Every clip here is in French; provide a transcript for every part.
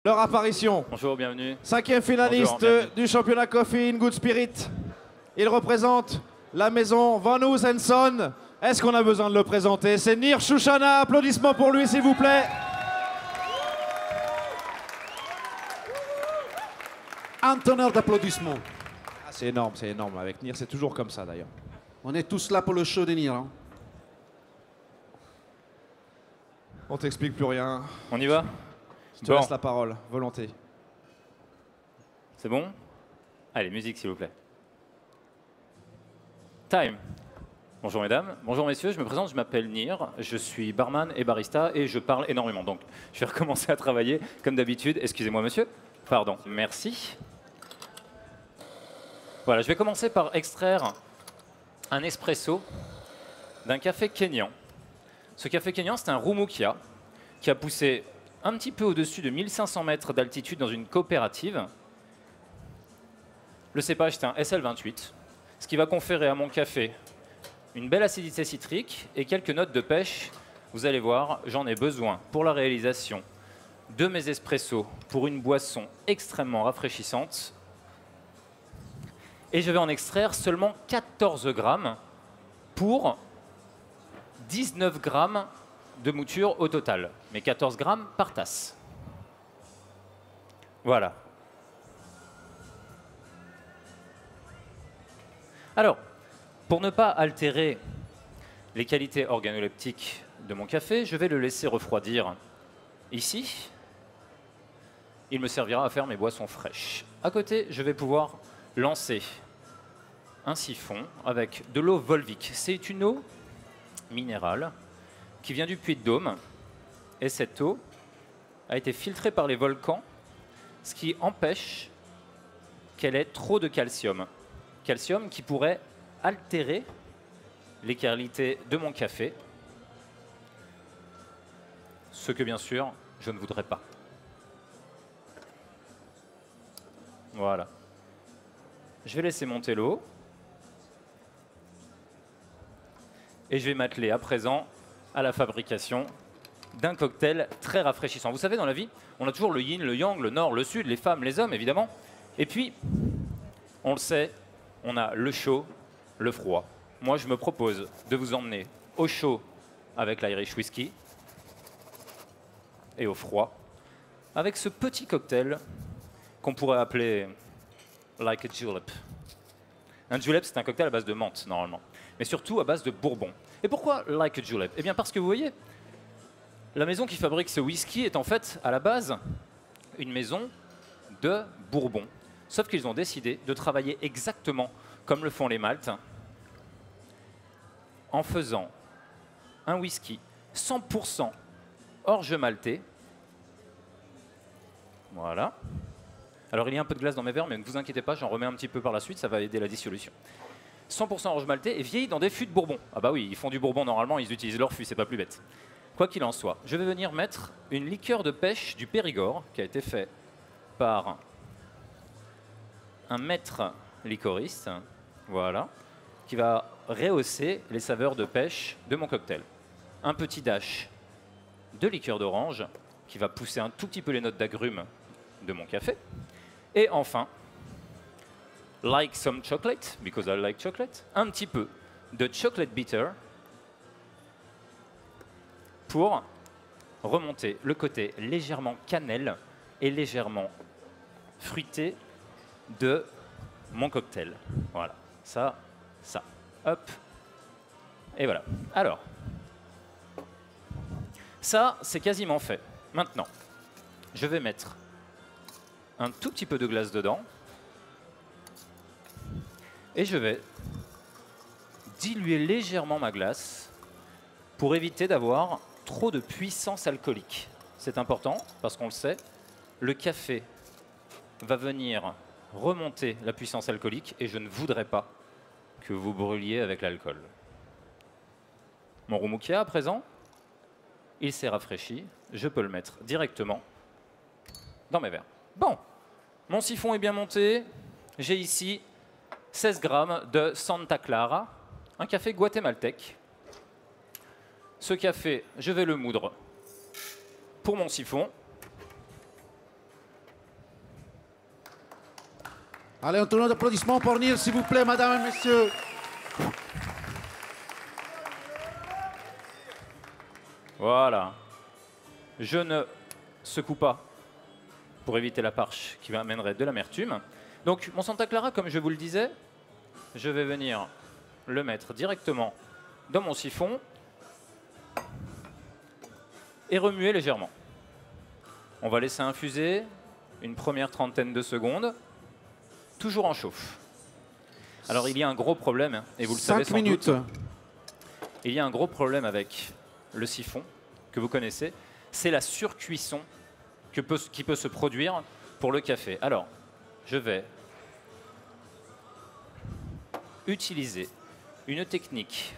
leur apparition. Bonjour, bienvenue. 5e finaliste Bonjour, du championnat Coffee in Good Spirit. Il représente la maison Van Hoos & Son. Est-ce qu'on a besoin de le présenter? C'est Nir Chouchana. Applaudissements pour lui, s'il vous plaît. Un tonnerre d'applaudissements. Ah, c'est énorme. Avec Nir, c'est toujours comme ça d'ailleurs. On est tous là pour le show de Nir. Hein. On t'explique plus rien. On y va? Je te laisse la parole, volonté. C'est bon? Allez, musique s'il vous plaît. Time. Bonjour mesdames, bonjour messieurs, je me présente, je m'appelle Nir, je suis barman et barista et je parle énormément. Donc je vais recommencer à travailler comme d'habitude. Excusez-moi monsieur. Pardon, merci. Voilà, je vais commencer par extraire un espresso d'un café kényan. Ce café kényan, c'est un Rumoukia qui a poussé un petit peu au-dessus de 1500 mètres d'altitude dans une coopérative. Le cépage, c'est un SL28, ce qui va conférer à mon café une belle acidité citrique et quelques notes de pêche. Vous allez voir, j'en ai besoin pour la réalisation de mes espressos pour une boisson extrêmement rafraîchissante. Et je vais en extraire seulement 14 grammes pour 19 grammes de mouture au total, mais 14 grammes par tasse. Voilà. Alors, pour ne pas altérer les qualités organoleptiques de mon café, je vais le laisser refroidir ici. Il me servira à faire mes boissons fraîches. À côté, je vais pouvoir lancer un siphon avec de l'eau Volvic. C'est une eau minérale qui vient du Puy-de-Dôme. Et cette eau a été filtrée par les volcans, ce qui empêche qu'elle ait trop de calcium. Calcium qui pourrait altérer les qualités de mon café, ce que bien sûr je ne voudrais pas. Voilà. Je vais laisser monter l'eau et je vais m'atteler à présent à la fabrication d'un cocktail très rafraîchissant. Vous savez, dans la vie, on a toujours le yin, le yang, le nord, le sud, les femmes, les hommes, évidemment. Et puis, on le sait, on a le chaud, le froid. Moi, je me propose de vous emmener au chaud avec l'Irish Whiskey et au froid avec ce petit cocktail qu'on pourrait appeler like a julep. Un julep, c'est un cocktail à base de menthe, normalement, mais surtout à base de bourbon. Et pourquoi like a julep? Eh bien, parce que vous voyez, la maison qui fabrique ce whisky est en fait, à la base, une maison de bourbon. Sauf qu'ils ont décidé de travailler exactement comme le font les maltes, en faisant un whisky 100% orge maltais. Voilà. Alors il y a un peu de glace dans mes verres, mais ne vous inquiétez pas, j'en remets un petit peu par la suite, ça va aider la dissolution. 100% orge maltais et vieilli dans des fûts de bourbon. Ah bah oui, ils font du bourbon normalement, ils utilisent leur fût, c'est pas plus bête. Quoi qu'il en soit, je vais venir mettre une liqueur de pêche du Périgord, qui a été fait par un maître liquoriste, voilà, qui va rehausser les saveurs de pêche de mon cocktail. Un petit dash de liqueur d'orange, qui va pousser un tout petit peu les notes d'agrumes de mon café. Et enfin, like some chocolate, because I like chocolate, un petit peu de chocolate bitter pour remonter le côté légèrement cannelle et légèrement fruité de mon cocktail. Voilà, ça, hop, et voilà. Alors, ça, c'est quasiment fait. Maintenant, je vais mettre un tout petit peu de glace dedans et je vais diluer légèrement ma glace pour éviter d'avoir trop de puissance alcoolique. C'est important parce qu'on le sait, le café va venir remonter la puissance alcoolique et je ne voudrais pas que vous brûliez avec l'alcool. Mon Rumoukia à présent, il s'est rafraîchi, je peux le mettre directement dans mes verres. Bon, mon siphon est bien monté, j'ai ici 16 grammes de Santa Clara, un café guatémaltèque. Ce café, je vais le moudre pour mon siphon. Allez, un tonnerre d'applaudissements pour Nir, s'il vous plaît, mesdames et messieurs. Voilà. Je ne secoue pas pour éviter la parche qui m'amènerait de l'amertume. Donc mon Santa Clara, comme je vous le disais, je vais venir le mettre directement dans mon siphon et remuer légèrement. On va laisser infuser une première trentaine de secondes, toujours en chauffe. Alors il y a un gros problème, et vous le savez sans 5 minutes. doute, il y a un gros problème avec le siphon que vous connaissez, c'est la surcuisson qui peut se produire pour le café. Alors, je vais utiliser une technique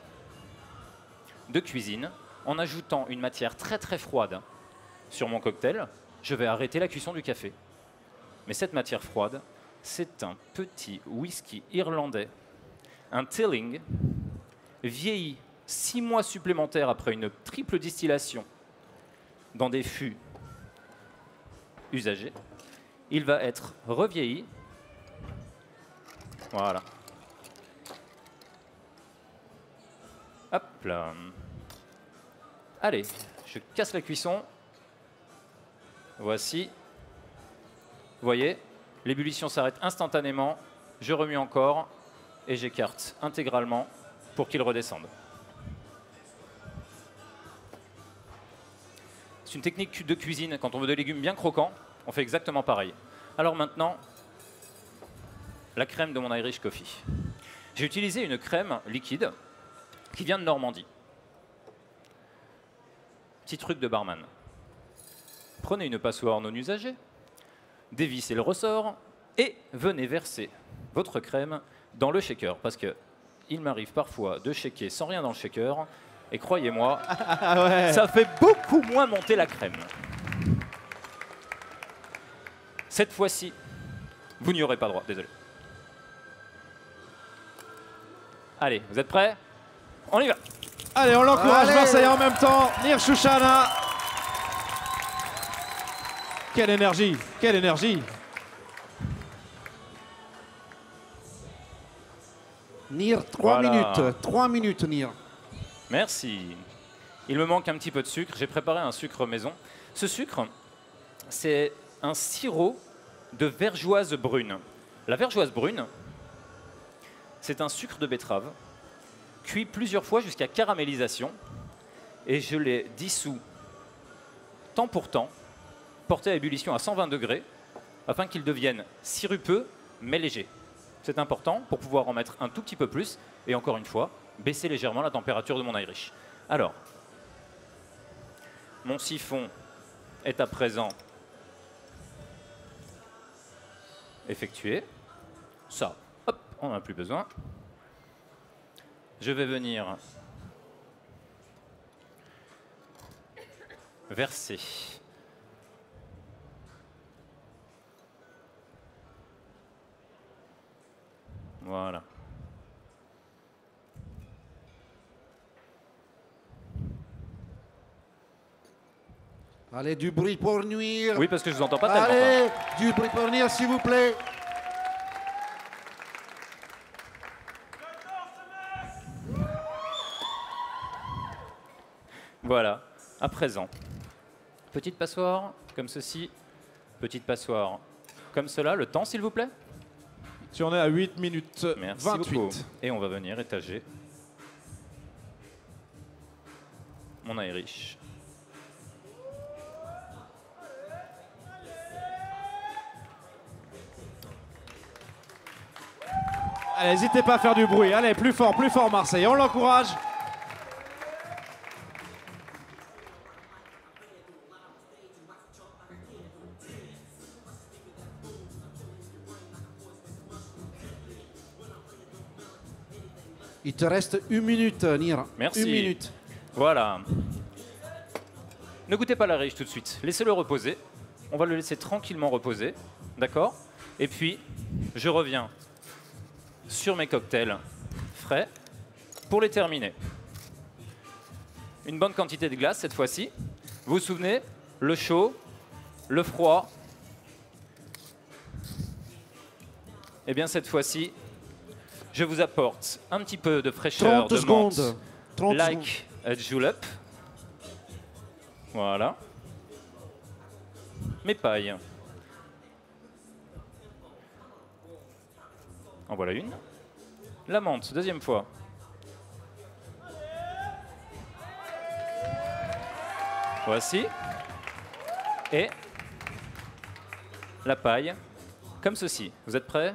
de cuisine en ajoutant une matière très très froide sur mon cocktail. Je vais arrêter la cuisson du café. Mais cette matière froide, c'est un petit whisky irlandais, un Tilling, vieilli 6 mois supplémentaires après une triple distillation dans des fûts usagés. Il va être revieilli. Voilà. Hop là. Allez, je casse la cuisson. Voici. Vous voyez, l'ébullition s'arrête instantanément. Je remue encore et j'écarte intégralement pour qu'il redescende. C'est une technique de cuisine. Quand on veut des légumes bien croquants, on fait exactement pareil. Alors maintenant, la crème de mon Irish Coffee. J'ai utilisé une crème liquide qui vient de Normandie. Petit truc de barman. Prenez une passoire non usagée, dévissez le ressort et venez verser votre crème dans le shaker. Parce que il m'arrive parfois de shaker sans rien dans le shaker. Et croyez-moi, ça fait beaucoup moins monter la crème. Cette fois-ci, vous n'y aurez pas droit, désolé. Allez, vous êtes prêts? On y va. Allez, on l'encourage, Allez. Marseille en même temps. Nir Chouchana. Quelle énergie, quelle énergie. Nir, 3 Voilà. minutes. 3 minutes, Nir. Merci. Il me manque un petit peu de sucre. J'ai préparé un sucre maison. Ce sucre, c'est un sirop de vergeoise brune. La vergeoise brune, c'est un sucre de betterave cuit plusieurs fois jusqu'à caramélisation. Et je l'ai dissous temps pour temps, porté à ébullition à 120 degrés, afin qu'il devienne sirupeux mais léger. C'est important pour pouvoir en mettre un tout petit peu plus. Et encore une fois, baisser légèrement la température de mon Irish. Alors, mon siphon est à présent effectué. Ça, hop, on n'en a plus besoin. Je vais venir verser voilà. Allez, du bruit pour nuire. Oui, parce que je vous entends pas tellement. Allez, du bruit pour nuire, s'il vous plaît. Voilà, à présent. Petite passoire, comme ceci. Petite passoire, comme cela. Le temps, s'il vous plaît. Tu en es à 8 minutes Merci 28. beaucoup. Et on va venir étager mon Irish. Allez, n'hésitez pas à faire du bruit. Allez, plus fort Marseille. On l'encourage. Il te reste 1 minute, Nir. Merci. 1 minute. Voilà. Ne goûtez pas l'Irish tout de suite. Laissez-le reposer. On va le laisser tranquillement reposer. D'accord? Et puis, je reviens sur mes cocktails frais pour les terminer. Une bonne quantité de glace cette fois-ci. Vous vous souvenez? Le chaud, le froid Eh bien, cette fois-ci, je vous apporte un petit peu de fraîcheur, 30 de menthe, secondes. 30 like a julep. Voilà. Mes pailles. En voilà une. La menthe, deuxième fois. Voici. Et la paille, comme ceci. Vous êtes prêts?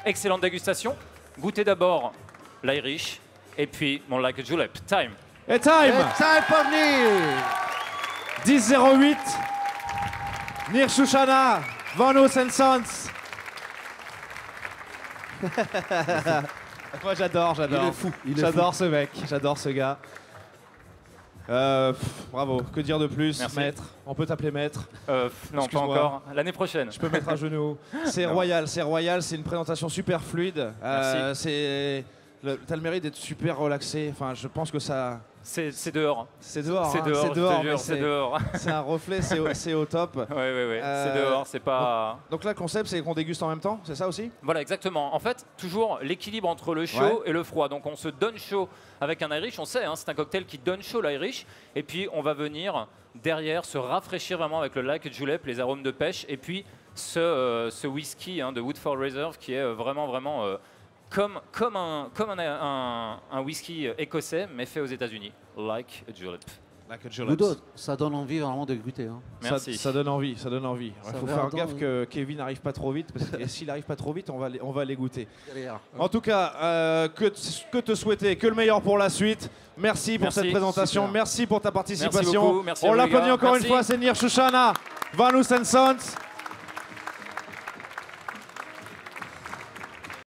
Excellente dégustation. Goûtez d'abord l'Irish et puis mon like a julep. Time. Et time Et time for Nir. 10-08. Nir Shushana, Van Sons. Moi j'adore. Il est fou. J'adore ce mec, j'adore ce gars. Bravo, que dire de plus? Merci. Maître, on peut t'appeler maître. Non, pas Excuse-moi. encore. L'année prochaine. Je peux mettre à genoux. C'est royal, c'est une présentation super fluide. Merci. T'as le mérite d'être super relaxé. Enfin, je pense que ça. C'est dehors. C'est dehors. C'est hein, dehors, c'est dehors, je te mais jure, c'est dehors. c'est un reflet, c'est au top. Ouais. C'est dehors, c'est pas... Donc là, le concept, c'est qu'on déguste en même temps, c'est ça aussi? Voilà, exactement. En fait, toujours l'équilibre entre le chaud et le froid. Donc on se donne chaud avec un Irish, on sait, hein, c'est un cocktail qui donne chaud l'Irish. Et puis on va venir derrière se rafraîchir vraiment avec le like julep, les arômes de pêche. Et puis ce whisky de Woodford Reserve qui est vraiment comme un whisky écossais, mais fait aux États-Unis. Like a julep. Ludo, ça donne envie vraiment de goûter. Hein. Merci. Ça donne envie, ça donne envie. Il Ça faut va, faire attends, gaffe que Kevin n'arrive pas trop vite, parce que et s'il n'arrive pas trop vite, on va les goûter. Derrière. En tout cas, que te souhaiter, que le meilleur pour la suite. Merci pour Merci. cette présentation, Super. merci pour ta participation. Merci beaucoup, merci à On vous, les l'applaudit gars. encore une Merci. fois, c'est Nir Shushana, Van Sons.